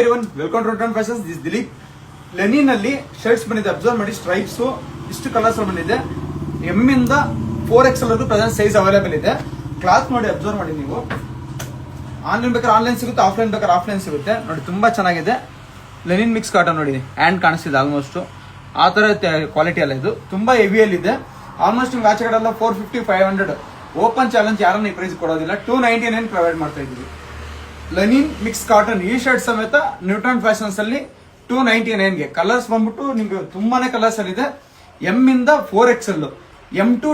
Everyone, welcome to Neutron Fashions. This Dilip. Linen ಅಲ್ಲಿ shirts ಬಂದಿದೆ, observe ಮಾಡಿ. ಸ್ಟ್ರೈಪ್ಸ್ ಇಷ್ಟು ಕಲರ್ಸ್ ಬಂದಿದೆ. ಎಂ ಇಂದ 4XL ಪ್ರೆಸೆಂಟ್ ಸೈಜ್ ಅವೈಲೇಬಲ್ ಇದೆ. ಕ್ಲಾತ್ ನೋಡಿ, ಅಬ್ಸರ್ವ್ ಮಾಡಿ ನೀವು. ಆನ್ಲೈನ್ ಬೇಕಾದ್ರೆ ಆನ್ಲೈನ್ ಸಿಗುತ್ತೆ, ಆಫ್ಲೈನ್ ಬೇಕಾದ್ರೆ ಆಫ್ಲೈನ್ ಸಿಗುತ್ತೆ. ನೋಡಿ ತುಂಬಾ ಚೆನ್ನಾಗಿದೆ. ಲೆನಿನ್ ಮಿಕ್ಸ್ ಕಾಟನ್ ನೋಡಿ, ಹ್ಯಾಂಡ್ ಕಾಣಿಸ್ತಿದೆ ಆಲ್ಮೋಸ್ಟ್. ಆ ತರ ಕ್ವಾಲಿಟಿ ಅಲ್ಲ, ಇದು ತುಂಬಾ ಹೆವಿಯಲ್ಲಿ ಇದೆ. ಆಲ್ಮೋಸ್ಟ್ ನಿಮ್ಗೆ ಆಚೆ ಕಡೆ ಎಲ್ಲ 450, 500 ಓಪನ್ ಚಾಲೆಂಜ್ ಯಾರನ್ನ ಈ ಪ್ರೈಸ್ ಕೊಡೋದಿಲ್ಲ. 299 ಪ್ರೊವೈಡ್ ಮಾಡ್ತಾ ಇದ್ದೀವಿ. ಲೆನಿನ್ ಮಿಕ್ಸ್ ಕಾಟನ್ ಈ ಶರ್ಟ್ ಸಮೇತ ನ್ಯೂಟ್ರಾನ್ ಫ್ಯಾಷನ್ಸ್ ಅಲ್ಲಿ 299ಗೆ. ಕಲರ್ಸ್ ಬಂದ್ಬಿಟ್ಟು ನಿಮ್ಗೆ ತುಂಬಾನೇ ಕಲರ್ಸ್ ಅಲ್ಲಿ ಇದೆ. ಎಂ ಇಂದ 4XL, M2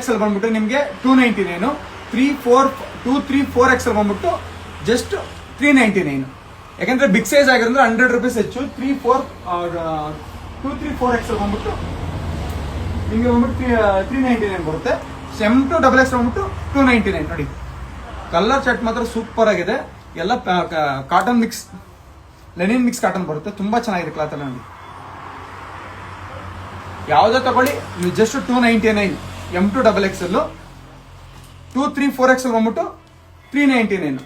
XL ಬಂದ್ಬಿಟ್ಟು ನಿಮ್ಗೆ 299, 3, 4XL ಬಂದ್ಬಿಟ್ಟು ಜಸ್ಟ್ 399. ಯಾಕಂದ್ರೆ ಬಿಗ್ ಸೈಜ್ ಆಗಿರೋದ್ರೆ 100 ರೂಪೀಸ್ ಹೆಚ್ಚು. 2, 3, 4XL ಬಂದ್ಬಿಟ್ಟು ನಿಮ್ಗೆ ಬಂದ್ಬಿಟ್ಟು 399 ಬರುತ್ತೆ. M2 XL ಬಂದ್ಬಿಟ್ಟು 299. ನೋಡಿ ಕಲರ್ ಶರ್ಟ್ ಮಾತ್ರ ಸೂಪರ್ ಆಗಿದೆ. ಎಲ್ಲ cotton mix, Lenin mix cotton ಬರುತ್ತೆ. ತುಂಬಾ ಚೆನ್ನಾಗಿದೆ ಕ್ಲಾತ್ ಎಲ್ಲ ನೋಡಿ. ಯಾವುದೇ ತಗೊಳ್ಳಿ ನೀವು ಜಸ್ಟ್ 299. M2 XL, 2, 3, 4XL ಬಂದ್ಬಿಟ್ಟು 399.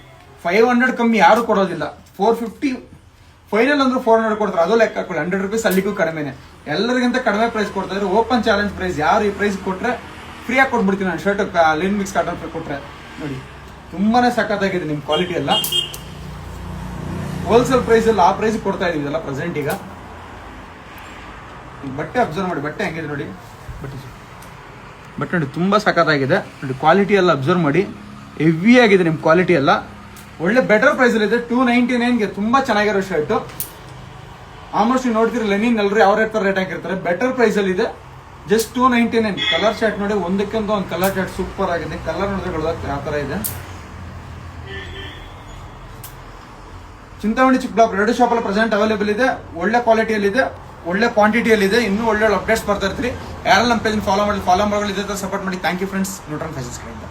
500 ಕಮ್ಮಿ ಯಾರು ಕೊಡೋದಿಲ್ಲ. 450 ಫೈನಲ್ ಅಂದ್ರೆ 400 ಕೊಡ್ತಾರೆ. ಅದು ಲೆಕ್ಕ ಹಾಕೊಳ್ಳಿ. 100 ರೂಪೀಸ್ ಅಲ್ಲಿಗೂ ಕಡಿಮೆನೆ. ಎಲ್ಲರಿಗಿಂತ ಕಡಿಮೆ ಪ್ರೈಸ್ ಕೊಡ್ತಾ ಇದ್ರೆ ಓಪನ್ ಚಾಲೆಂಜ್ ಪ್ರೈಸ್. ಯಾರು ಈ ಪ್ರೈಸ್ ಕೊಟ್ರೆ ಫ್ರೀ ಆಗಿ ಕೊಟ್ಬಿಡ್ತೀನಿ ನಾನು ಶರ್ಟ್. ಲೆನಿನ್ ಮಿಕ್ಸ್ ಕಾಟನ್ ಕೊಟ್ರೆ ನೋಡಿ ತುಂಬಾನೇ ಸಖತ್ತಾಗಿದೆ. ನಿಮ್ ಕ್ವಾಲಿಟಿ ಎಲ್ಲ ಹೋಲ್ಸೇಲ್ ಪ್ರೈಸ್ ಎಲ್ಲ ಆ ಪ್ರೈಸ್ ಕೊಡ್ತಾ ಇದೀವಿ ಎಲ್ಲ ಪ್ರೆಸೆಂಟ್. ಈಗ ಬಟ್ಟೆ ಅಬ್ಸರ್ವ್ ಮಾಡಿ, ಬಟ್ಟೆ ಹೆಂಗಿದೆ ನೋಡಿ. ಬಟ್ಟೆ ನೋಡಿ ತುಂಬಾ ಸಖತ್ತಾಗಿದೆ ನೋಡಿ. ಕ್ವಾಲಿಟಿ ಎಲ್ಲ ಅಬ್ಸರ್ವ್ ಮಾಡಿ, ಹೆವಿ ಆಗಿದೆ ನಿಮ್ ಕ್ವಾಲಿಟಿ ಎಲ್ಲ. ಒಳ್ಳೆ ಬೆಟರ್ ಪ್ರೈಸ್ ಅಲ್ಲಿ ಇದೆ. 299ಗೆ ತುಂಬಾ ಚೆನ್ನಾಗಿರೋ ಶರ್ಟ್. ಆಲ್ಮೋಸ್ಟ್ ನೀವು ನೋಡ್ತೀರಿ ಲೆನಿನ್ ಎಲ್ಲರೂ ಯಾವ ರೇಟ್ ಹಾಕಿರ್ತಾರೆ. ಬೆಟರ್ ಪ್ರೈಸ್ ಅಲ್ಲಿ ಇದೆ. ಜಸ್ಟ್ 299. ಕಲರ್ ಶರ್ಟ್ ನೋಡಿ, ಒಂದಕ್ಕಿಂತ ಒಂದು ಕಲರ್ ಶರ್ಟ್ ಸೂಪರ್ ಆಗಿದೆ. ಕಲರ್ ನೋಡಿದ್ರೆ ಯಾವ ತರ ಇದೆ. ಚಿಂತಾಮಣಿ ಚಿಕ್ಕಬಳ್ಳಾಪುರ 2 ಶಾಪ್ ಅಲ್ಲಿ ಪ್ರೆಸೆಂಟ್ ಅವೈಲೇಬಲ್ ಇದೆ. ಒಳ್ಳೆ ಕ್ವಾಲಿಟಿಯಲ್ಲಿ ಇದೆ, ಒಳ್ಳೆ ಕ್ವಾಂಟಿಟಿಯಲ್ಲಿ ಇದೆ. ಇನ್ನೂ ಒಳ್ಳೆ ಅಪ್ಡೇಟ್ಸ್ ಬರ್ತಾ ಇರ್ತೀರಿ. ಯಾರೆಲ್ಲ ನಮ್ಮ ಪೇಜ್ ಫಾಲೋ ಮಾಡಿ ಇದೇ ತರ ಸಪೋರ್ಟ್ ಮಾಡಿ. Thank you friends. Neutron Fashions ಕಡೆಯಿಂದ.